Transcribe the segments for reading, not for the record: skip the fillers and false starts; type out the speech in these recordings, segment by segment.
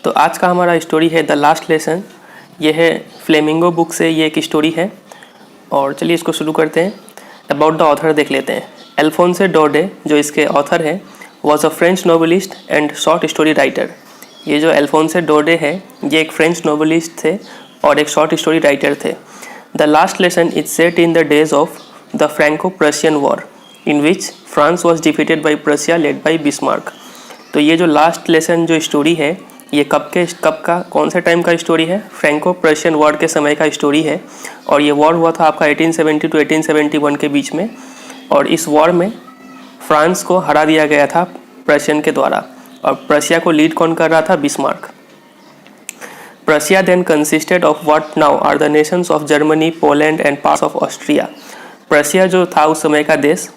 तो आज का हमारा स्टोरी है द लास्ट लेसन। ये है फ्लेमिंगो बुक से, ये एक स्टोरी है और चलिए इसको शुरू करते हैं। अबाउट द ऑथर देख लेते हैं। अल्फोंसे डोडे जो इसके ऑथर हैं was a French novelist and short story writer. ये जो अल्फोंसे डोडे है ये एक फ्रेंच नोवेलिस्ट थे और एक शॉर्ट स्टोरी राइटर थे। The last lesson is set in the days of the Franco Prussian war in which France was defeated by Prussia led by Bismarck. तो ये जो लास्ट लेसन जो स्टोरी है ये कब का कौन से टाइम का स्टोरी है? फ्रैंको प्रशियन वॉर के समय का स्टोरी है और ये वॉर हुआ था आपका 1870 टू 1871 के बीच में। और इस वॉर में फ्रांस को हरा दिया गया था प्रशियन के द्वारा और प्रशिया को लीड कौन कर रहा था? Bismarck. Prussia then consisted of what now are the nations of Germany, Poland and parts of Austria. Prussia जो था उस समय का देश,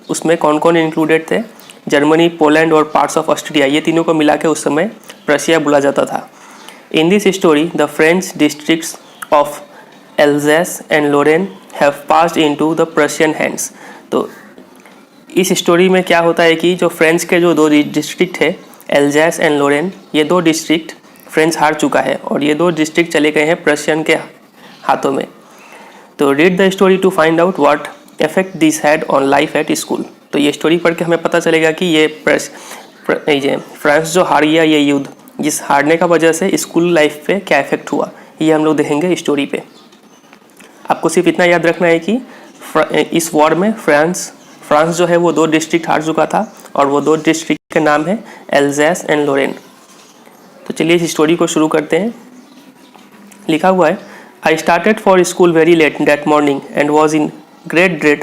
उसमें कौन कौन इंक्लूडेड थे? जर्मनी, पोलैंड और पार्ट्स ऑफ ऑस्ट्रिया, ये तीनों को मिला के उस समय प्रशिया बोला जाता था। In this story the French districts of Alsace and Lorraine have passed into the Prussian hands. तो इस स्टोरी में क्या होता है कि जो फ्रेंच के जो दो डिस्ट्रिक्ट है एल्ज़ेस एंड लोरेन, ये दो डिस्ट्रिक्ट फ्रेंच हार चुका है और ये दो डिस्ट्रिक्ट चले गए हैं प्रशियन के हाथों में। तो read the story to find out what effect this had on life at school. तो ये स्टोरी पढ़ के हमें पता चलेगा कि ये फ्रांस जो हार गया ये युद्ध, जिस हारने का वजह से स्कूल लाइफ पे क्या इफेक्ट हुआ, ये हम लोग देखेंगे स्टोरी पे। आपको सिर्फ इतना याद रखना है कि इस वॉर में फ्रांस जो है वो दो डिस्ट्रिक्ट हार चुका था और वो दो डिस्ट्रिक्ट के नाम है एल्ज़ेस एंड लोरेन। तो चलिए इस स्टोरी को शुरू करते हैं। लिखा हुआ है, I started for school very let that morning and was in great dread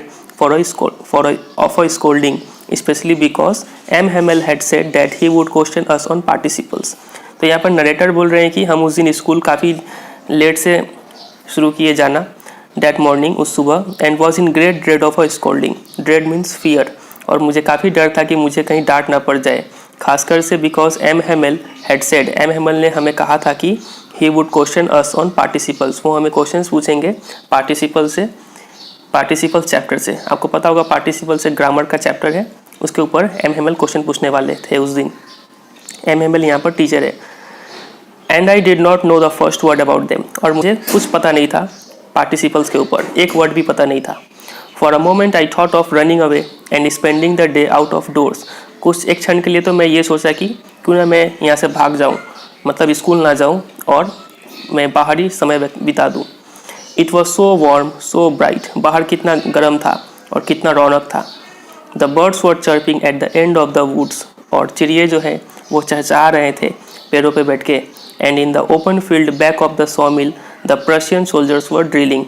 of a scolding, especially because M. Hamel had said that he would question us on participles। तो यहाँ पर नरेटर बोल रहे हैं कि हम उस दिन स्कूल काफ़ी लेट से शुरू किए जाना, that morning उस सुबह, and was in great dread of a scolding। dread means fear, और मुझे काफ़ी डर था कि मुझे कहीं डांट ना पड़ जाए, खासकर से because M. Hamel had said, M. Hamel ने हमें कहा था कि he would question us on participles, वो हमें क्वेश्चंस पूछेंगे पार्टिसिपल्स चैप्टर से। आपको पता होगा पार्टिसिपल से ग्रामर का चैप्टर है, उसके ऊपर एम हेमल क्वेश्चन पूछने वाले थे उस दिन। एम हेमल यहाँ पर टीचर है। And I did not know the first word about them, और मुझे कुछ पता नहीं था पार्टिसिपल्स के ऊपर, एक वर्ड भी पता नहीं था। For a moment I thought of running away and spending the day out of doors. कुछ एक क्षण के लिए तो मैं ये सोचा कि क्यों ना मैं यहाँ से भाग जाऊँ, मतलब स्कूल ना जाऊँ और मैं बाहरी समय बिता दूँ। It was so warm so bright, बाहर कितना गर्म था और कितना रौनक था। The birds were chirping at the end of the woods, और चिड़िए जो है वो चहचहा रहे थे पेड़ों पे बैठ के। And in the open field back of the saw mill the Prussian soldiers were drilling,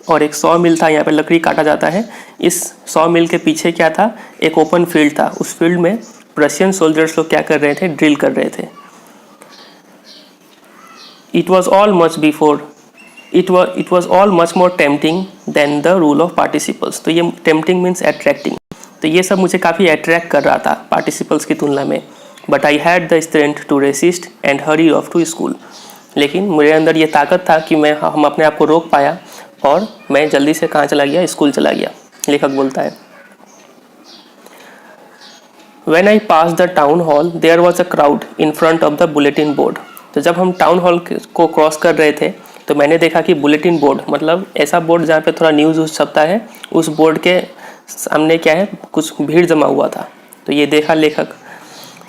और एक सॉ मिल था, यहाँ पे लकड़ी काटा जाता है। इस सॉ मिल के पीछे क्या था? एक ओपन फील्ड था, उस फील्ड में प्रशियन सोल्जर्स लोग क्या कर रहे थे? ड्रिल कर रहे थे। It was all much more tempting than the rule of participles। तो ये tempting means attracting, तो ये सब मुझे काफ़ी अट्रैक्ट कर रहा था participles की तुलना में। But I had the strength to resist and hurry off to school। लेकिन मेरे अंदर ये ताकत था कि हम अपने आप को रोक पाया और मैं जल्दी से कहाँ चला गया? स्कूल चला गया। लेखक बोलता है, When I passed the town hall there was a crowd in front of the bulletin board। तो जब हम टाउन हॉल को क्रॉस कर रहे थे तो मैंने देखा कि बुलेटिन बोर्ड, मतलब ऐसा बोर्ड जहाँ पे थोड़ा न्यूज़ छपता है, उस बोर्ड के सामने क्या है? कुछ भीड़ जमा हुआ था। तो ये देखा लेखक,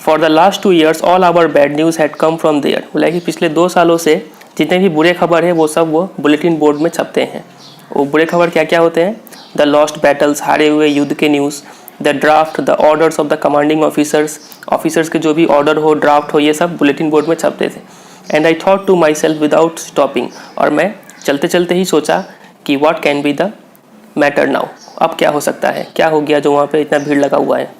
for the last 2 years all our bad news had come from there. बोला कि पिछले 2 सालों से जितने भी बुरे खबर है वो सब वो बुलेटिन बोर्ड में छपते हैं। वो बुरे खबर क्या क्या होते हैं? द लॉस्ट बैटल्स, हारे हुए युद्ध के news, the draft, the orders of the commanding officers के जो भी ऑर्डर हो, ड्राफ्ट हो, ये सब बुलेटिन बोर्ड में छपते थे। And I thought to myself without stopping, और मैं चलते चलते ही सोचा कि what can be the matter now, अब क्या हो सकता है, क्या हो गया जो वहाँ पे इतना भीड़ लगा हुआ है।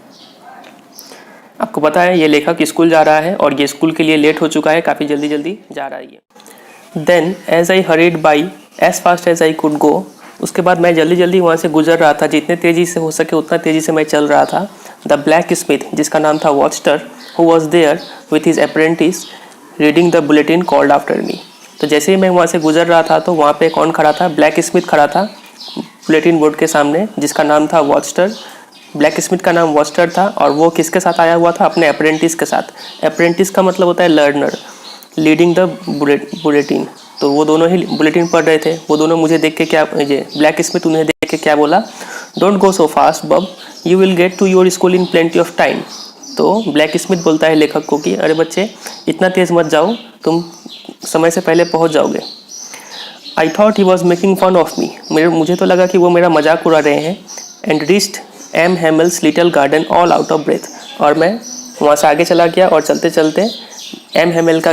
आपको पता है ये लेखक स्कूल जा रहा है और ये स्कूल के लिए लेट हो चुका है, काफ़ी जल्दी जा रहा है ये। Then as I hurried by as fast as I could go, उसके बाद मैं जल्दी वहाँ से गुजर रहा था, जितने तेज़ी से हो सके उतना तेज़ी से मैं चल रहा था। द ब्लैक स्मिथ, जिसका नाम था Wachter, who was there with his apprentice reading the bulletin called after me. तो जैसे ही मैं वहाँ से गुजर रहा था तो वहाँ पे कौन खड़ा था? ब्लैक स्मिथ खड़ा था बुलेटिन बोर्ड के सामने, जिसका नाम था वॉचस्टर, ब्लैक स्मिथ का नाम वॉस्टर था और वो किसके साथ आया हुआ था? अपने अप्रेंटिस के साथ। अप्रेंटिस का मतलब होता है लर्नर, लीडिंग द बुलेटिन। तो वो दोनों ही बुलेटिन पढ़ रहे थे। वो दोनों मुझे देख के क्या, ये ब्लैक स्मिथ उन्हें देख के क्या बोला? Don't go so fast bub, you will get to your school in plenty of time. तो ब्लैक स्मिथ बोलता है लेखक को कि अरे बच्चे, इतना तेज़ मत जाओ, तुम समय से पहले पहुंच जाओगे। I thought he was making fun of me, मुझे तो लगा कि वो मेरा मजाक उड़ा रहे हैं। And reached M Hamel's little garden all out of breath, और मैं वहाँ से आगे चला गया और चलते चलते एम हेमल का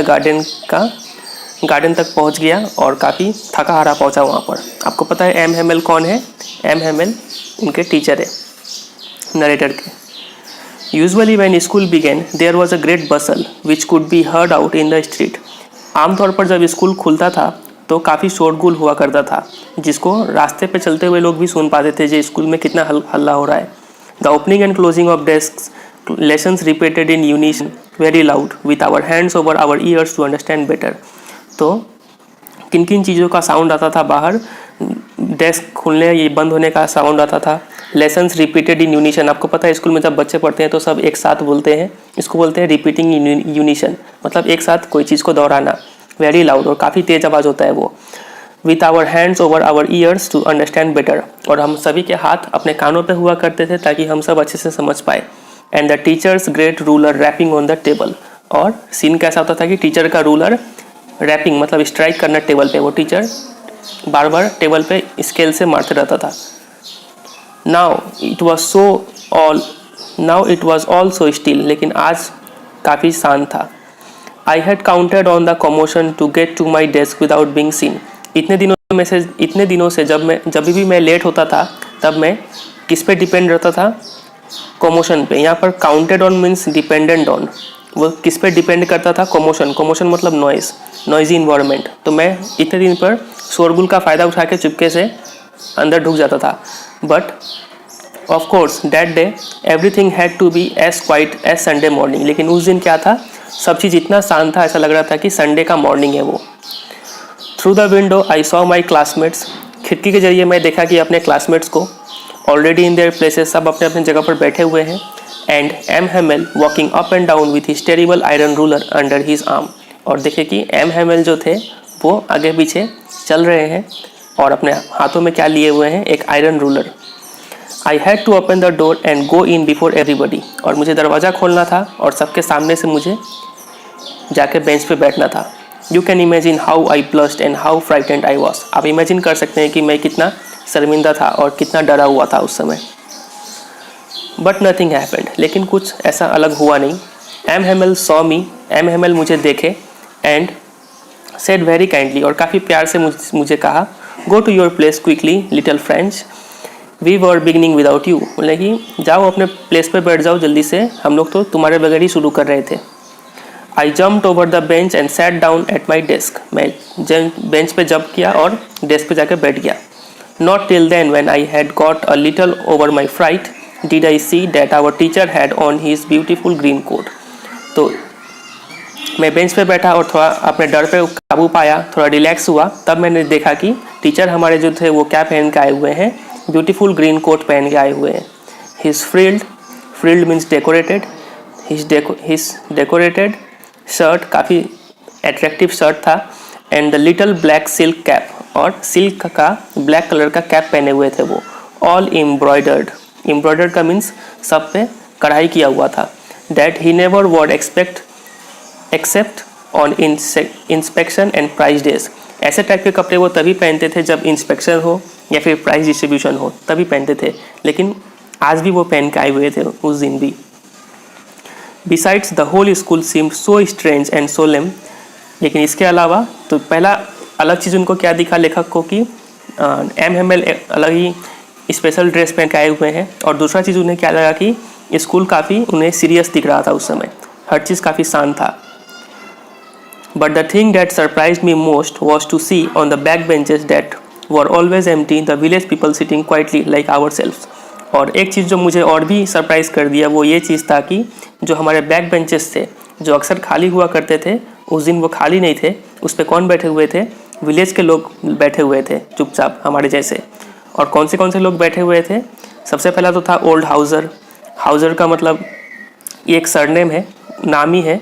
गार्डन तक पहुँच गया और काफ़ी थका हारा पहुँचा वहाँ पर। आपको पता है एम हेमल कौन है? एम हेमल उनके टीचर है, नरेटर के। Usually when school began there was a great bustle which could be heard out in the street. आमतौर पर जब स्कूल खुलता था तो काफ़ी शोरगुल हुआ करता था, जिसको रास्ते पे चलते हुए लोग भी सुन पाते थे जो स्कूल में कितना हल्ला हो रहा है। The opening and closing of desk, lessons repeated in unison very loud with our hands over our ears to understand better. तो किन किन चीज़ों का साउंड आता था बाहर? डेस्क खुलने ये बंद होने का साउंड आता था। लेसन्स रिपीटेड इन यूनिशन, आपको पता है स्कूल में जब बच्चे पढ़ते हैं तो सब एक साथ बोलते हैं, इसको बोलते हैं रिपीटिंग इन यूनिशन, मतलब एक साथ कोई चीज़ को दोहराना। वेरी लाउड, और काफ़ी तेज आवाज़ होता है वो। With our hands over our ears to understand better, और हम सभी के हाथ अपने कानों पे हुआ करते थे ताकि हम सब अच्छे से समझ पाए। And the teacher's great ruler rapping on the table, और सीन कैसा होता था कि टीचर का रूलर रैपिंग मतलब स्ट्राइक करना टेबल पे, वो टीचर बार बार टेबल पे स्केल से मारते रहता था। Now it was all so still, लेकिन आज काफ़ी शांत था। I had counted on the commotion to get to my desk without being seen. इतने दिनों से जब भी मैं लेट होता था तब मैं किस पे डिपेंड रहता था? कमोशन पे। यहाँ पर counted on means dependent on, वो किस पे डिपेंड करता था? कमोशन मतलब नॉइजी इन्वायरमेंट। तो मैं इतने दिन पर शोरगुल का फ़ायदा उठा के चुपके से अंदर ढुक जाता था। But of course that day everything had to be as quiet as Sunday morning. लेकिन उस दिन क्या था? सब चीज़ इतना शांत था, ऐसा लग रहा था कि संडे का मॉर्निंग है वो। Through the window I saw my classmates, खिड़की के जरिए मैं देखा कि अपने क्लासमेट्स को ऑलरेडी इन देयर प्लेसेस, सब अपने अपने जगह पर बैठे हुए हैं। And M Hamel walking up and down with his terrible iron ruler under his arm, और देखिए कि एम हेमल जो थे वो आगे पीछे चल रहे हैं और अपने हाथों में क्या लिए हुए हैं? एक iron ruler. I had to open the door and go in before everybody, और मुझे दरवाज़ा खोलना था और सबके सामने से मुझे जाके बेंच पे बैठना था। You can imagine how I blushed and how frightened I was. आप इमेजिन कर सकते हैं कि मैं कितना शर्मिंदा था और कितना डरा हुआ था उस समय। बट नथिंग हैपेंड, लेकिन कुछ ऐसा अलग हुआ नहीं। M Hemal saw me, M Hemal मुझे देखे एंड सेड वेरी काइंडली, और काफ़ी प्यार से मुझे कहा, go to your place quickly little friends, we were beginning without you. बोले कि जाओ अपने प्लेस पे बैठ जाओ जल्दी से, हम लोग तो तुम्हारे बगैर ही शुरू कर रहे थे। I jumped over the bench and sat down at my desk, मैं बेंच पे जंप किया और डेस्क पे जाकर बैठ गया। Not till then when I had got a little over my fright did I see that our teacher had on his beautiful green coat. तो मैं बेंच पे बैठा और थोड़ा अपने डर पे काबू पाया, थोड़ा रिलैक्स हुआ, तब मैंने देखा कि टीचर हमारे जो थे वो क्या पहन के आए हुए हैं? ब्यूटीफुल ग्रीन कोट पहन के आए हुए हैं। His frilled means decorated, his decorated shirt, काफ़ी एट्रैक्टिव शर्ट था। And the little black silk cap, और सिल्क का ब्लैक कलर का कैप पहने हुए थे वो। ऑल एम्ब्रॉयडर्ड का मीन्स सब पे कढ़ाई किया हुआ था। That he never wore except on inspection and prize days. ऐसे टाइप के कपड़े वो तभी पहनते थे जब इंस्पेक्शन हो या फिर प्राइज डिस्ट्रीब्यूशन हो, तभी पहनते थे। लेकिन आज भी वो पहन के आए हुए थे उस दिन भी। Besides the whole school seemed so strange and solemn. लेकिन इसके अलावा तो पहला अलग चीज़ उनको क्या दिखा लेखक को कि एम हेमल अलग ही स्पेशल ड्रेस पहन के आए हुए हैं, और दूसरा चीज़ उन्हें क्या लगा कि स्कूल काफ़ी उन्हें सीरियस दिख रहा था उस समय, हर चीज़ काफ़ी शांत था। But the thing that surprised me most was to see on the back benches that were always empty the village people sitting quietly like ourselves. और एक चीज़ जो मुझे और भी सरप्राइज़ कर दिया वो ये चीज़ था कि जो हमारे बैक बेंचेस थे जो अक्सर खाली हुआ करते थे, उस दिन वो खाली नहीं थे। उस पर कौन बैठे हुए थे? विलेज के लोग बैठे हुए थे चुपचाप हमारे जैसे। और कौन से लोग बैठे हुए थे? सबसे पहला तो था ओल्ड हाउज़र। हाउज़र का मतलब ये एक सरनेम है, नाम ही है।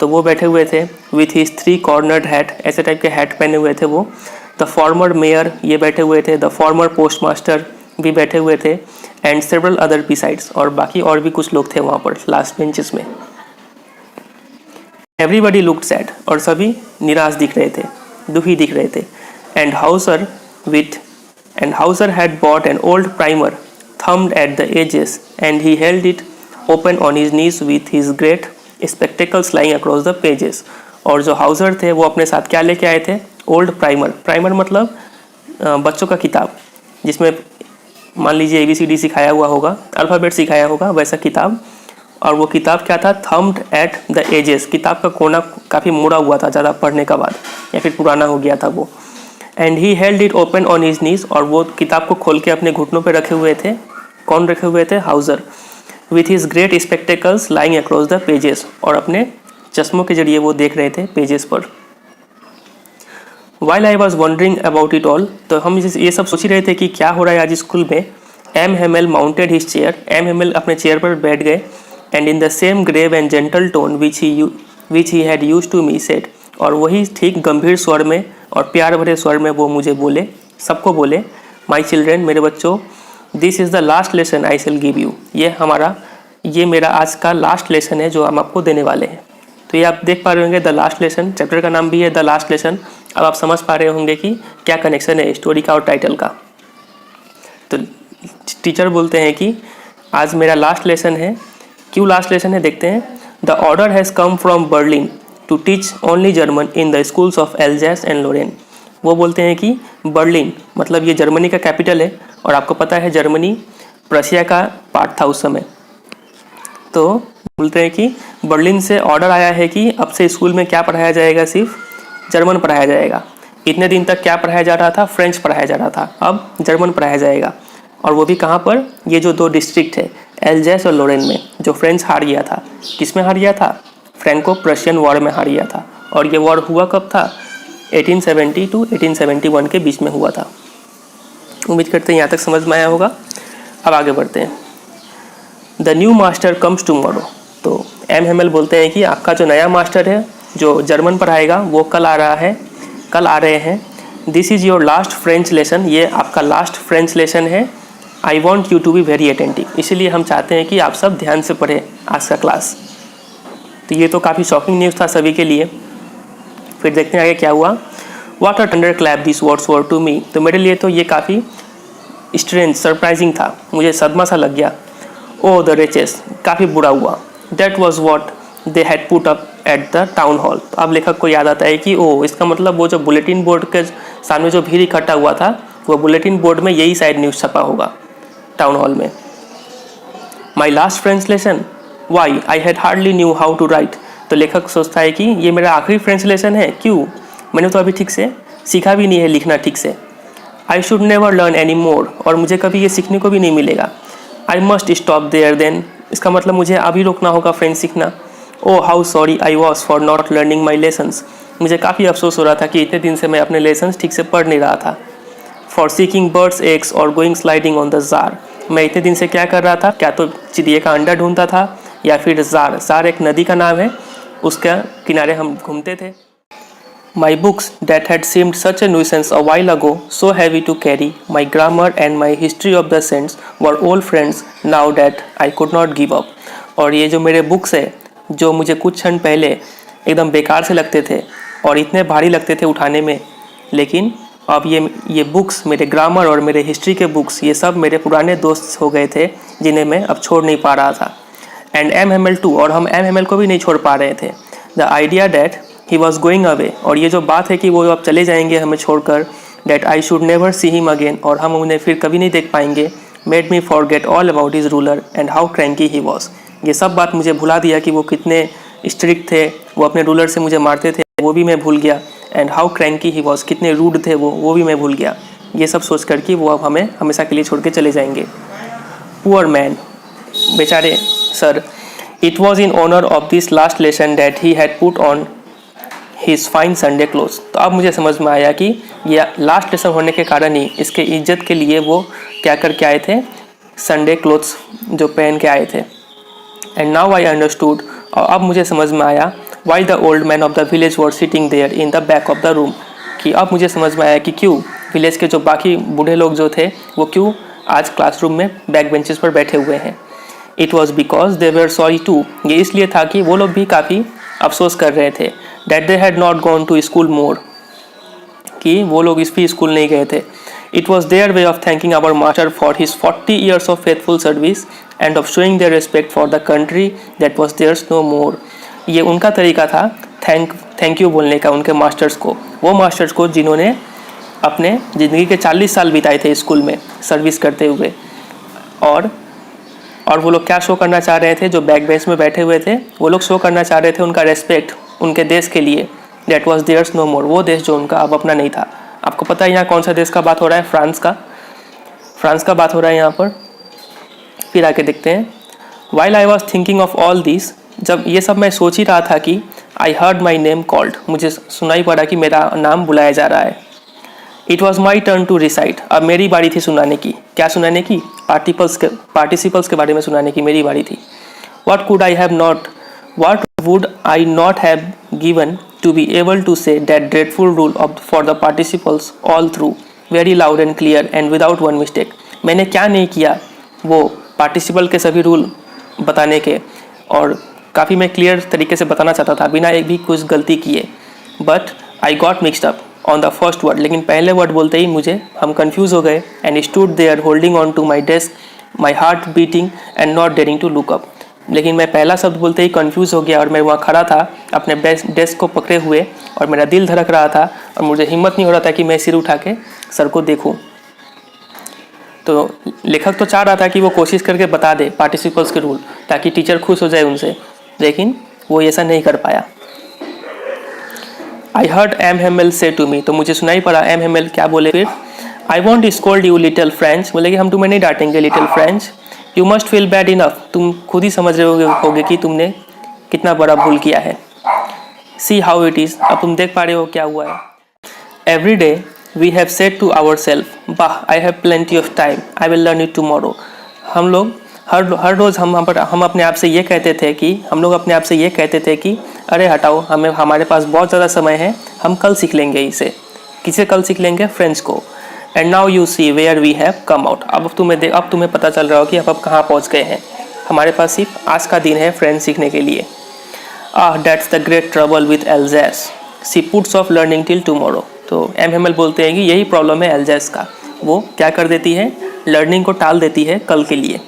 तो वो बैठे हुए थे विथ हिज 3 कॉर्नर्ड हैट, ऐसे टाइप के हैट पहने हुए थे वो। द फॉर्मर मेयर ये बैठे हुए थे, द फॉर्मर पोस्ट मास्टर भी बैठे हुए थे, एंड सेवरल अदर बिसाइड्स, और बाकी और भी कुछ लोग थे वहाँ पर लास्ट बेंचेस में। एवरीबडी लुक्ड सैड, और सभी निराश दिख रहे थे, दुखी दिख रहे थे। And Hauser had bought an old primer thumbed at the edges and he held it open on his knees with his great spectacles lying across the pages। और जो हाउसर थे वो अपने साथ क्या लेके आए थे? Old primer. प्राइमर मतलब बच्चों का किताब, जिसमें मान लीजिए ABCD सिखाया हुआ होगा, अल्फ़ाबेट सिखाया होगा, वैसा किताब। और वो किताब क्या था? थम्ड एट द एजेस, किताब का कोना काफ़ी मुड़ा हुआ था ज़्यादा पढ़ने का बाद, या फिर पुराना हो गया था वो। And he held it open on his knees, और वो किताब को खोल के अपने घुटनों पे रखे हुए थे। कौन रखे हुए थे? Hauser. With his great spectacles lying across the pages, और अपने चश्मों के जरिए वो देख रहे थे पेजेस पर। While I was wondering about it all, तो हम ये सब सोच ही रहे थे कि क्या हो रहा है आज स्कूल में। M Hamel mounted his chair, M Hamel अपने चेयर पर बैठ गए। And in the same grave and gentle tone which he had used to me said, और वही ठीक गंभीर स्वर में और प्यार भरे स्वर में वो मुझे बोले, सबको बोले, माई चिल्ड्रेन, मेरे बच्चों, this is the last lesson I shell give you, ये मेरा आज का लास्ट लेसन है जो हम आपको देने वाले हैं। तो ये आप देख पा रहे होंगे, द लास्ट लेसन, चैप्टर का नाम भी है द लास्ट लेसन। अब आप समझ पा रहे होंगे कि क्या कनेक्शन है स्टोरी का और टाइटल का। तो टीचर बोलते हैं कि आज मेरा लास्ट लेसन है। क्यों लास्ट लेसन है देखते हैं। The order has come from Berlin to teach only German in the schools of Alsace and Lorraine. वो बोलते हैं कि बर्लिन मतलब ये जर्मनी का कैपिटल है, और आपको पता है जर्मनी प्रशिया का पार्ट था उस समय। तो बोलते हैं कि बर्लिन से ऑर्डर आया है कि अब से स्कूल में क्या पढ़ाया जाएगा? सिर्फ जर्मन पढ़ाया जाएगा। इतने दिन तक क्या पढ़ाया जा रहा था? फ्रेंच पढ़ाया जा रहा था, अब जर्मन पढ़ाया जाएगा। और वो भी कहाँ पर? ये जो 2 डिस्ट्रिक्ट है, एल्जैस और लोरेन में, जो फ्रेंच हार गया था। किस में हार गया था? फ्रैंको प्रशियन वॉर में हार गया था। और ये वॉर हुआ कब था? 1870 टू 1871 के बीच में हुआ था। उम्मीद करते हैं यहाँ तक समझ में आया होगा। अब आगे बढ़ते हैं। The new master comes tomorrow, तो एम हेमेल बोलते हैं कि आपका जो नया मास्टर है जो जर्मन पढ़ाएगा वो कल आ रहे हैं। This is your last French lesson, ये आपका लास्ट फ्रेंच लेसन है। I want you to be very attentive, इसीलिए हम चाहते हैं कि आप सब ध्यान से पढ़ें आज का क्लास। तो ये तो काफ़ी शॉकिंग न्यूज़ था सभी के लिए। फिर देखते हैं आगे क्या हुआ। What a thunderclap this words were to me, तो मेरे लिए तो ये काफ़ी स्ट्रेंज सरप्राइजिंग था, मुझे सदमा सा लग गया। ओ द रिचेस, काफ़ी बुरा हुआ। That was what they had put up at the town hall. अब लेखक को याद आता है कि ओ, इसका मतलब वो जो बुलेटिन बोर्ड के सामने जो भीड़ इकट्ठा हुआ था, वो बुलेटिन बोर्ड में यही शायद न्यूज़ छपा होगा टाउन हॉल में। My last French lesson, why I had hardly knew how to write, तो लेखक सोचता है कि ये मेरा आखिरी फ्रेंच लेसन है, क्यों? मैंने तो अभी ठीक से सीखा भी नहीं है लिखना ठीक से। I should never learn any more, और मुझे कभी ये सीखने को भी नहीं मिलेगा। I must stop there then, इसका मतलब मुझे अभी रोकना होगा फ्रेंच सीखना। Oh how sorry I was for not learning my lessons, मुझे काफ़ी अफसोस हो रहा था कि इतने दिन से मैं अपने लेसन्स ठीक से पढ़ नहीं रहा था। फॉर सीकिंग बर्ड्स एग्स और going sliding on the jar, मैं इतने दिन से क्या कर रहा था? क्या तो चिड़िया का अंडा ढूंढता था, या फिर जार एक नदी का नाम है, उसका किनारे हम घूमते थे। My books that had seemed such a nuisance a while ago, so heavy to carry, my grammar and my history of the saints were old friends now that I could not give up। और ये जो मेरे books है जो मुझे कुछ क्षण पहले एकदम बेकार से लगते थे और इतने भारी लगते थे उठाने में, लेकिन अब ये बुक्स, मेरे ग्रामर और मेरे हिस्ट्री के बुक्स, ये सब मेरे पुराने दोस्त हो गए थे जिन्हें मैं अब छोड़ नहीं पा रहा था। एंड एम हेमेल टू, और हम एम हेमेल को भी नहीं छोड़ पा रहे थे। The idea that he was going away, और ये जो बात है कि वो अब चले जाएंगे हमें छोड़कर, that I should never see him again, और हम उन्हें फिर कभी नहीं देख पाएंगे, made me forget all about his ruler and how cranky he was. ये सब बात मुझे भुला दिया कि वो कितने स्ट्रिक्ट थे, वो अपने रूलर से मुझे मारते थे, वो भी मैं भूल गया। And how cranky he was, कितने रूड थे वो भी मैं भूल गया। ये सब सोच कर कि वो अब हमें हमेशा के लिए छोड़ के चले जाएंगे। पुअर मैन, बेचारे sir, it was in honour of this last lesson that he had put on his fine Sunday cloth. तो अब मुझे समझ में आया कि यह लास्ट लेसन होने के कारण ही इसके इज्जत के लिए वो क्या करके आए थे, संडे क्लोथ्स जो पहन के आए थे। एंड नाउ आई अंडरस्टूड, और अब मुझे समझ में आया, why the old man of the village were sitting there in the back of the room, कि अब मुझे समझ में आया कि क्यों विलेज के जो बाकी बूढ़े लोग जो थे वो क्यों आज क्लासरूम में बैक बेंचेस पर बैठे हुए हैं। It was because they were sorry to, ये इसलिए था कि वो लोग भी काफ़ी अफसोस कर रहे थे, that they had not gone to school more, कि वो लोग इस भी स्कूल नहीं गए थे। It was their way of thanking our master for his 40 years of faithful service and of showing their respect for the country that was theirs no more. ये उनका तरीका था थैंक यू बोलने का उनके मास्टर्स को, वो मास्टर्स को जिन्होंने अपने ज़िंदगी के 40 साल बिताए थे स्कूल में सर्विस करते हुए। और वो लोग क्या शो करना चाह रहे थे, जो बैक बेंच में बैठे हुए थे वो लोग शो करना चाह रहे थे उनका रेस्पेक्ट उनके देश के लिए, दैट वॉज देयर्स नो मोर, वो देश जो उनका अब अपना नहीं था। आपको पता है यहाँ कौन सा देश का बात हो रहा है? फ्रांस का बात हो रहा है यहाँ पर। फिर आके देखते हैं, while I was thinking of all this, जब ये सब मैं सोच ही रहा था कि I heard my name called, मुझे सुनाई पड़ा कि मेरा नाम बुलाया जा रहा है। It was my turn to recite, अब मेरी बारी थी सुनाने की। क्या सुनाने की? पार्टिसिपल्स के बारे में सुनाने की मेरी बारी थी। What would I not have given to be able to say that dreadful rule of for the participles all through, very loud and clear and without one mistake. मैंने क्या नहीं किया वो पार्टिसिपल के सभी रूल बताने के, और काफ़ी मैं क्लियर तरीके से बताना चाहता था बिना एक भी कुछ गलती किए। But I got mixed up on the first word, लेकिन पहले वर्ड बोलते ही हम कंफ्यूज हो गए। And stood there holding on to my desk, my heart beating and not daring to look up. लेकिन मैं पहला शब्द बोलते ही कंफ्यूज हो गया और मैं वहाँ खड़ा था अपने डेस्क को पकड़े हुए, और मेरा दिल धड़क रहा था और मुझे हिम्मत नहीं हो रहा था कि मैं सिर उठा के सर को देखूँ। तो लेखक तो चाह रहा था कि वो कोशिश करके बता दे पार्टिसिपल्स के रूल, ताकि टीचर खुश हो जाए उनसे, लेकिन वो ऐसा नहीं कर पाया। आई हर्ड एम हेमल से टू मी, तो मुझे सुनाई पड़ा एम हेमल क्या बोले फिर। I won't scold you little French, बोले कि हम तुम्हें नहीं डांटेंगे little French. You must feel bad enough, तुम खुद ही समझ रहे होगे कि तुमने कितना बड़ा भूल किया है। सी हाउ इट इज़, अब तुम देख पा रहे हो क्या हुआ है। Every day we have said to our self, वाह I have plenty of time, I will learn it tomorrow. हम लोग हर रोज़ हम अपने आप से ये कहते थे कि अरे हटाओ, हमारे पास बहुत ज़्यादा समय है, हम कल सीख लेंगे इसे। किसे कल सीख लेंगे? फ्रेंच को। And now you see where we have come out, अब तुम्हें पता चल रहा हो कि अब कहाँ पहुँच गए हैं। हमारे पास सिर्फ आज का दिन है फ्रेंच सीखने के लिए। That's the great trouble with Alsace, she puts off learning till tomorrow. तो एम बोलते हैं कि यही प्रॉब्लम है एल्जैस का, वो क्या कर देती है, लर्निंग को टाल देती है कल के लिए।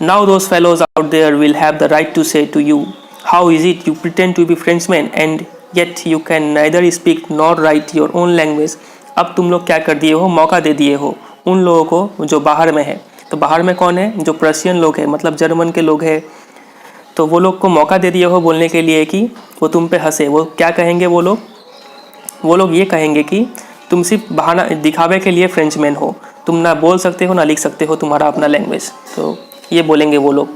Now those fellows out there will have the right to say to you, how is it you pretend to be Frenchmen and yet you can neither speak nor write your own language। अब तुम लोग क्या कर दिए हो, मौका दे दिए हो उन लोगों को जो बाहर में है। तो बाहर में कौन है? जो प्रशियन लोग हैं, मतलब जर्मन के लोग हैं। तो वो लोग को मौका दे दिए हो बोलने के लिए कि वो तुम पे हंसे। वो क्या कहेंगे? वो लोग ये कहेंगे कि तुम सिर्फ बहाना दिखावे के लिए फ्रेंचमैन हो, तुम ना बोल सकते हो ना लिख सकते हो तुम्हारा अपना लैंग्वेज। तो ये बोलेंगे वो लोग।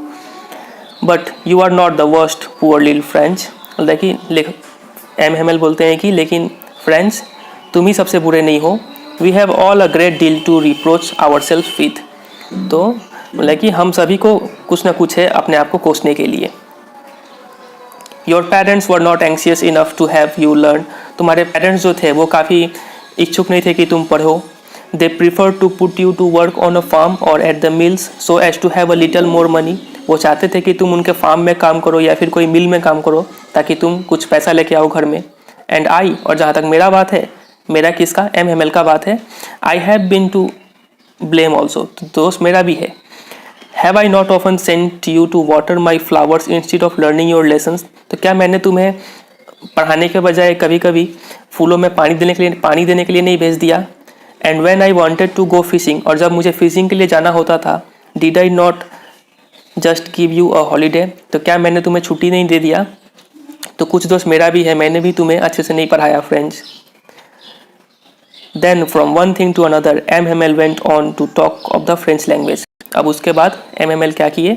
But you are not the worst poor little French, देखिए एम हेमल बोलते हैं कि लेकिन फ्रेंच तुम ही सबसे बुरे नहीं हो। We have all a great deal to reproach ourself with, तो बोला कि हम सभी को कुछ ना कुछ है अपने आप को कोसने के लिए। Your parents were not anxious enough to have you learn, तुम्हारे पेरेंट्स जो थे वो काफ़ी इच्छुक नहीं थे कि तुम पढ़ो। They prefer to put you to work on a farm or at the mills so as to have a little more money। वो चाहते थे कि तुम उनके फार्म में काम करो या फिर कोई मिल में काम करो ताकि तुम कुछ पैसा लेके आओ घर में। एंड आई, और जहाँ तक मेरा बात है, मेरा किसका? एम हेमल का बात है। I have been to blame also, तो दोस्त मेरा भी है। Have I not often sent you to water my flowers instead of learning your lessons, तो क्या मैंने तुम्हें पढ़ाने के बजाय कभी कभी फूलों में पानी देने के लिए नहीं भेज दिया। And when I wanted to go fishing, और जब मुझे फिशिंग के लिए जाना होता था, did I not just give you a holiday, तो क्या मैंने तुम्हें छुट्टी नहीं दे दिया। तो कुछ दोस्त मेरा भी है, मैंने भी तुम्हें अच्छे से नहीं पढ़ाया French. Then from one thing to another M Hamel went on to talk of the French language. अब उसके बाद एम हेमल क्या किए,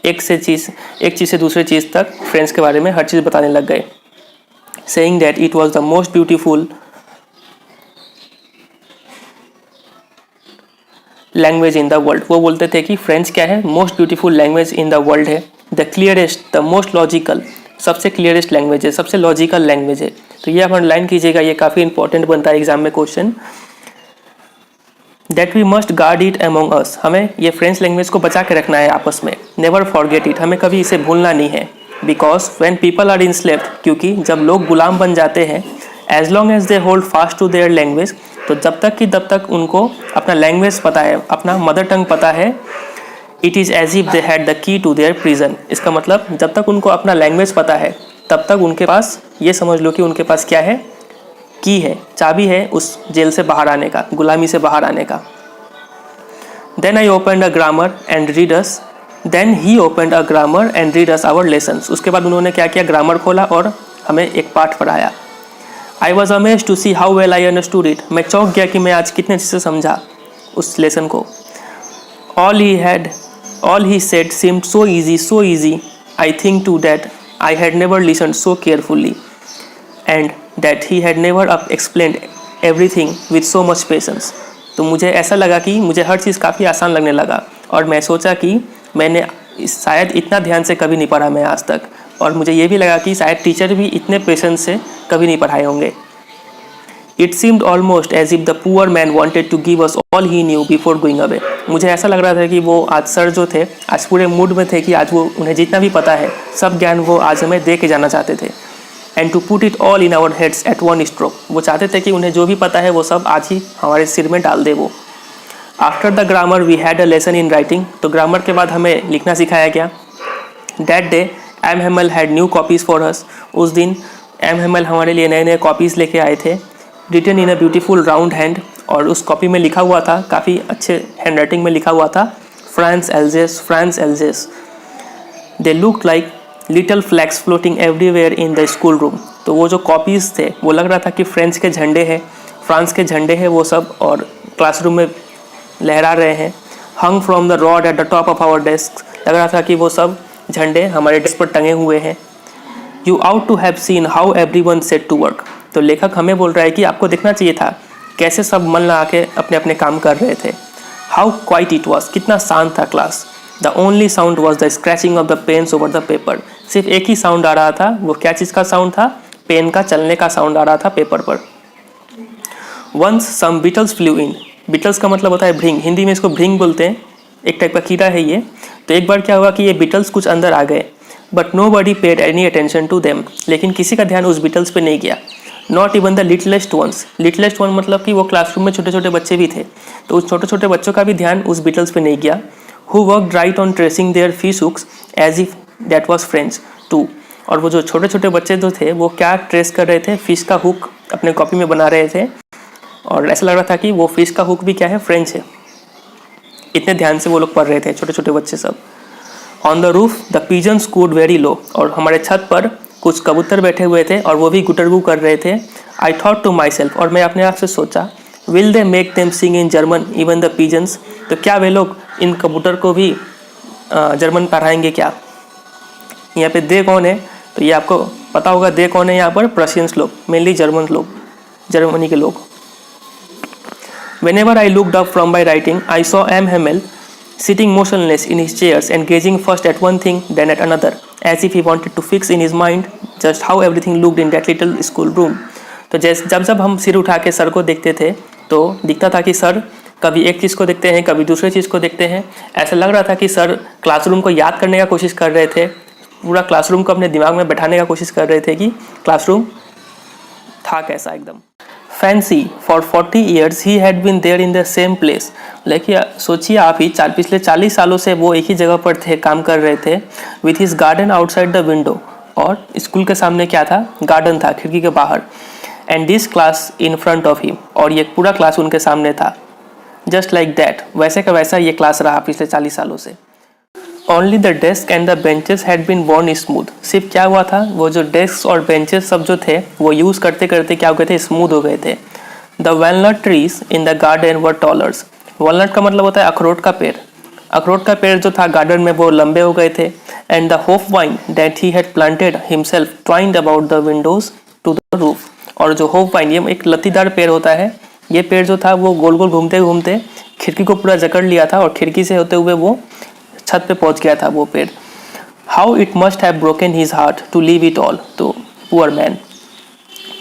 एक चीज़ से दूसरे चीज़ तक फ्रेंच के बारे में हर चीज़ बताने लग गए। Saying that it was the most beautiful language in the world. वो बोलते थे कि फ्रेंच क्या है, most beautiful language in the world है, the clearest, the most logical, सबसे क्लियरेस्ट लैंग्वेज है, सबसे लॉजिकल लैंग्वेज है। तो ये आप अंडरलाइन कीजिएगा, ये काफ़ी इंपॉर्टेंट बनता है एग्जाम में question. That we must guard it among us, हमें ये फ्रेंच लैंग्वेज को बचा के रखना है आपस में। नेवर फॉरगेट इट, हमें कभी इसे भूलना नहीं है। Because when people are enslaved, क्योंकि जब लोग गुलाम बन जाते हैं, as long as they hold fast to their language, तो जब तक कि तब तक उनको अपना लैंग्वेज पता है, अपना मदर टंग पता है, it is as if they had the key to their prison. इसका मतलब जब तक उनको अपना लैंग्वेज पता है तब तक उनके पास, ये समझ लो कि उनके पास क्या है, की है, चाबी है उस जेल से बाहर आने का, गुलामी से बाहर आने का। Then I opened a grammar and read us, then he opened a grammar and read us our lessons. उसके बाद उन्होंने क्या किया, ग्रामर खोला और हमें एक पाठ पढ़ाया। I was amazed to see how well I understood it, मैं चौंक गया कि मैं आज कितने अच्छे से समझा उस लेसन को। All he said seemed so easy, I think too that I had never listened so carefully and that he had never explained everything with so much patience. तो मुझे ऐसा लगा कि मुझे हर चीज़ काफ़ी आसान लगने लगा और मैं सोचा कि मैंने शायद इतना ध्यान से कभी नहीं पढ़ा मैं आज तक, और मुझे ये भी लगा कि शायद टीचर भी इतने पेशेंस से कभी नहीं पढ़ाए होंगे। It seemed almost as if the poor man wanted to give us all he knew before going away. मुझे ऐसा लग रहा था कि वो आज सर जो थे आज पूरे मूड में थे कि आज वो उन्हें जितना भी पता है सब ज्ञान वो आज हमें दे के जाना चाहते थे। And to put it all in our heads at one stroke, वो चाहते थे कि उन्हें जो भी पता है वो सब आज ही हमारे सिर में डाल दे वो। After the grammar we had a lesson in writing, तो ग्रामर के बाद हमें लिखना सिखाया गया। That day M Hamel had new copies for us, उस दिन एम हेमल हमारे लिए नए नए कॉपीज़ लेके आए थे। Written in a beautiful round hand, और उस कॉपी में लिखा हुआ था, काफ़ी अच्छे हैंड राइटिंग में लिखा हुआ था, France Alsace, France Alsace. They look like little flags floating everywhere in the school room. तो वो जो कॉपीज़ थे वो लग रहा था कि फ्रेंच के झंडे हैं, फ्रांस के झंडे हैं वो सब, और क्लासरूम में लहरा रहे हैं। Hung from the rod at the top of our desk, लग रहा था कि वो सब झंडे हमारे डेस्क पर टंगे हुए हैं। You ought to have seen how everyone set to work, तो लेखक हमें बोल रहा है कि आपको देखना चाहिए था कैसे सब मन लगा के अपने अपने काम कर रहे थे। हाउ क्वाइट इट वॉज, कितना शांत था class. The only sound was the scratching of the pens over the paper, सिर्फ एक ही साउंड आ रहा था, वो क्या चीज़ का साउंड था, पेन का चलने का साउंड आ रहा था पेपर पर। वंस सम बीटल्स फ्लू इन, बीटल्स का मतलब होता है भृंग, हिंदी में इसको भृंग बोलते हैं, एक टाइप का कीड़ा है ये। तो एक बार क्या हुआ कि ये बीटल्स कुछ अंदर आ गए, but nobody paid any attention to them, लेकिन किसी का ध्यान उस बीटल्स पे नहीं गया। Not even the littlest ones, littlest one मतलब कि वो क्लासरूम में छोटे छोटे बच्चे भी थे, तो उस छोटे छोटे बच्चों का भी ध्यान उस बीटल्स पे नहीं गया। Who worked right on tracing their fish hooks as if that was French too, और वो जो छोटे छोटे बच्चे जो थे वो क्या ट्रेस कर रहे थे, फिश का हुक अपने कॉपी में बना रहे थे, और ऐसा लग रहा था कि वो फिश का हुक भी क्या है, फ्रेंच है। इतने ध्यान से वो लोग पढ़ रहे थे छोटे छोटे बच्चे सब। On the roof the pigeons cooed very low, और हमारे छत पर कुछ कबूतर बैठे हुए थे और वो भी गुटरगू कर रहे थे। I thought to myself, और मैं अपने आप से सोचा, will they make them sing in German even the pigeons, तो क्या वे लोग इन कबूतर को भी जर्मन पढ़ाएंगे क्या। यहाँ पे दे कौन है, तो ये आपको पता होगा दे कौन है, यहाँ पर प्रशियंस लोग, मेनली जर्मन लोग, जर्मनी के लोग। Whenever I looked up from my writing, I saw M. Hamel sitting motionless in his chairs and gazing first at one thing, then at another, as if he wanted to fix in his mind just how everything looked in that little school room. तो जब हम सिर उठा के sir को देखते थे तो दिखता था कि सर कभी एक चीज़ को देखते हैं, कभी दूसरी चीज़ को देखते हैं। ऐसा लग रहा था कि सर क्लासरूम को याद करने का कोशिश कर रहे थे, पूरा क्लासरूम को अपने दिमाग में बैठाने का कोशिश कर रहे थे कि क्लासरूम था कैसा एकदम। Fancy for 40 years he had been there in the same place, लेकिन सोचिए आप ही पिछले 40 सालों से वो एक ही जगह पर थे, काम कर रहे थे। With his garden outside the window, और स्कूल के सामने क्या था, गार्डन था खिड़की के बाहर। And this class in front of him, और ये पूरा क्लास उनके सामने था। जस्ट लाइक दैट, वैसे का वैसा ये क्लास रहा पिछले 40 सालों से। Only the desk and the benches had been worn smooth, सिर्फ क्या हुआ था, वो जो डेस्क और बेंचेस सब जो थे वो यूज़ करते करते क्या हो गए थे, स्मूथ हो गए थे। The walnut trees in the garden were taller, walnut का मतलब होता है अखरोट का पेड़, अखरोट का पेड़ जो था गार्डन में वो लंबे हो गए थे। And the hop vine that he had planted himself twined about the windows to the roof, और जो होप वाइन ये एक लतीदार पेड़ होता है ये पेड़ जो था वो गोल गोल घूमते घूमते खिड़की को पूरा जकड़ लिया था और खिड़की से होते हुए वो छत पे पहुंच गया था वो पेड़। How it must have broken his heart to leave it all, तो पुअर मैन।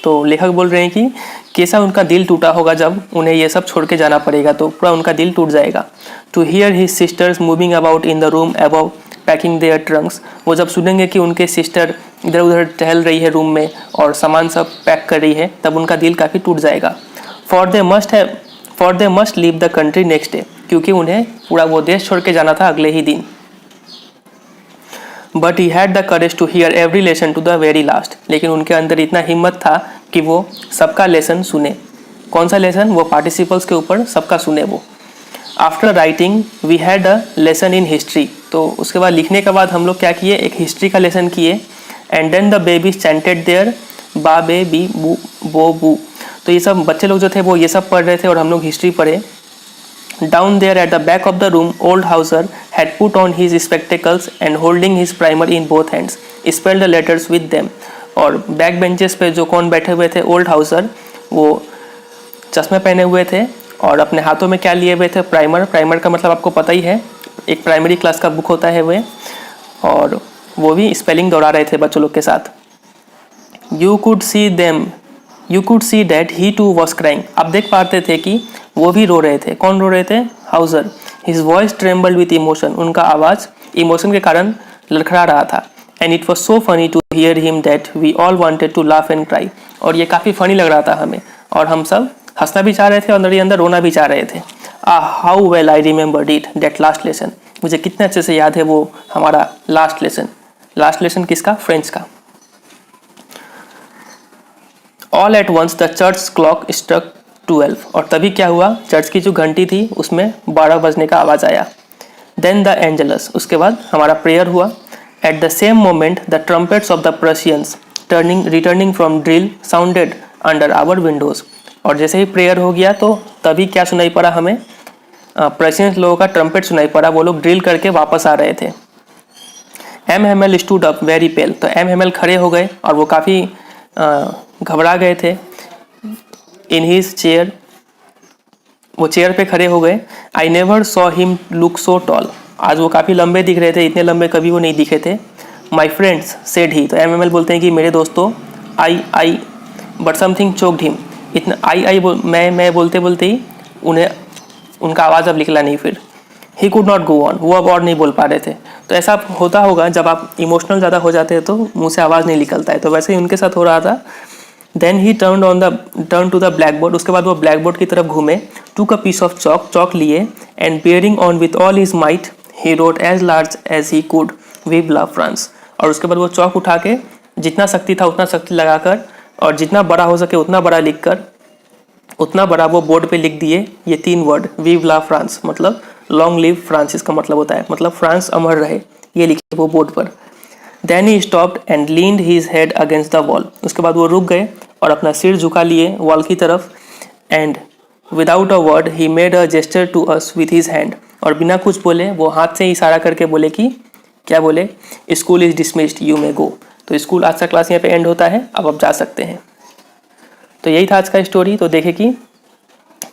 तो लेखक बोल रहे हैं कि कैसा उनका दिल टूटा होगा जब उन्हें ये सब छोड़ के जाना पड़ेगा, तो पूरा उनका दिल टूट जाएगा। To hear his sisters moving about in the room above packing their trunks, वो जब सुनेंगे कि उनके सिस्टर इधर उधर टहल रही है रूम में और सामान सब पैक कर रही है, तब उनका दिल काफ़ी टूट जाएगा। For they must leave the country next day, क्योंकि उन्हें पूरा वो देश छोड़ के जाना था अगले ही दिन। But he had the courage to hear every lesson to the very last, लेकिन उनके अंदर इतना हिम्मत था कि वो सबका लेसन सुने। कौन सा लेसन? वो पार्टिसिपल्स के ऊपर सबका सुने वो। After writing we had a lesson in history, तो उसके बाद लिखने के बाद हम लोग क्या किए, एक हिस्ट्री का लेसन किए। And then the babies chanted their ba be B बू बो बू, तो ये सब बच्चे लोग जो थे वो ये सब पढ़ रहे थे और हम लोग हिस्ट्री पढ़े। Down there at the back of the room, old Hauser had put on his spectacles and holding his primer in both hands, spelled the letters with them. और बैक बेंचेस पे जो कौन बैठे हुए थे, ओल्ड हाउसर, वो चश्मे पहने हुए थे और अपने हाथों में क्या लिए हुए थे, प्राइमर। प्राइमर का मतलब आपको पता ही है, एक प्राइमरी क्लास का बुक होता है वे, और वो भी स्पेलिंग दोहरा रहे थे बच्चों लोग के साथ। You could see that he too was crying. आप देख पाते थे कि वो भी रो रहे थे। कौन रो रहे थे? Hauser. His voice trembled with emotion. उनका आवाज़ इमोशन के कारण लड़खड़ा रहा था। And it was so funny to hear him that we all wanted to laugh and cry. और ये काफ़ी फनी लग रहा था हमें, और हम सब हंसना भी चाह रहे थे और अंदर ही अंदर रोना भी चाह रहे थे। how well I remembered it, that last lesson. मुझे कितने अच्छे से याद है वो हमारा लास्ट लेसन। लास्ट लेसन किसका? फ्रेंच का। All at once the church clock struck 12, और तभी क्या हुआ, चर्च की जो घंटी थी उसमें 12 बजने का आवाज़ आया। Then the Angelus, उसके बाद हमारा प्रेयर हुआ। At the same moment the trumpets of the Prussians returning from drill sounded under our windows, और जैसे ही प्रेयर हो गया तो तभी क्या सुनाई पड़ा हमें, प्रशियंस लोगों का ट्रम्पेट सुनाई पड़ा। वो लोग ड्रिल करके वापस आ रहे थे। M Hamel stood up very pale, तो एम हेमल खड़े हो गए और वो काफ़ी घबरा गए थे। इन हिज चेयर, वो चेयर पे खड़े हो गए। I never saw him look so tall, आज वो काफ़ी लंबे दिख रहे थे, इतने लंबे कभी वो नहीं दिखे थे। माई फ्रेंड्स सेड ही, तो एम एम एल बोलते हैं कि मेरे दोस्तों, आई बट समथिंग चोक्ड हिम, इतना आई मैं बोलते बोलते ही उन्हें उनका आवाज़ अब निकला नहीं। फिर he could not go on, वो अब और नहीं बोल पा रहे थे। तो ऐसा होता होगा जब आप इमोशनल ज़्यादा हो जाते हैं तो मुँह से आवाज़ नहीं निकलता है, तो वैसे ही उनके साथ हो रहा था। Then he turn to the blackboard, उसके बाद वो ब्लैक बोर्ड की तरफ घूमे। Took a piece of chalk लिए, and bearing on with all his might he wrote as large as he could we love France, और उसके बाद वो चौक उठा के जितना शक्ति था उतना शक्ति लगाकर और जितना बड़ा हो सके उतना बड़ा लिखकर, उतना बड़ा वो बोर्ड पे लिख दिए ये 3 वर्ड, वी लव फ्रांस, मतलब लॉन्ग लिव फ्रांस इसका मतलब होता है, मतलब फ्रांस अमर रहे, ये लिखे वो बोर्ड पर। Then he stopped and leaned his head against the wall, उसके बाद वो रुक गए और अपना सिर झुका लिए वॉल की तरफ। And without a word he made a gesture to us with his hand, और बिना कुछ बोले वो हाथ से इशारा करके बोले कि क्या बोले, school is dismissed you may go, तो स्कूल आज का क्लास यहाँ पे एंड होता है, अब आप जा सकते हैं। तो यही था आज का स्टोरी। तो देखे कि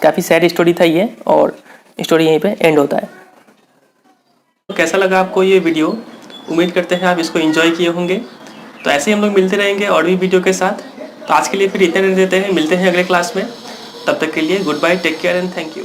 काफ़ी सैड स्टोरी था ये, और स्टोरी यहीं पे एंड होता है। तो कैसा लगा आपको ये वीडियो? उम्मीद करते हैं आप इसको एंजॉय किए होंगे। तो ऐसे ही हम लोग मिलते रहेंगे और भी वीडियो के साथ। तो आज के लिए फिर इतने देते हैं, मिलते हैं अगले क्लास में। तब तक के लिए goodbye, take care and thank you.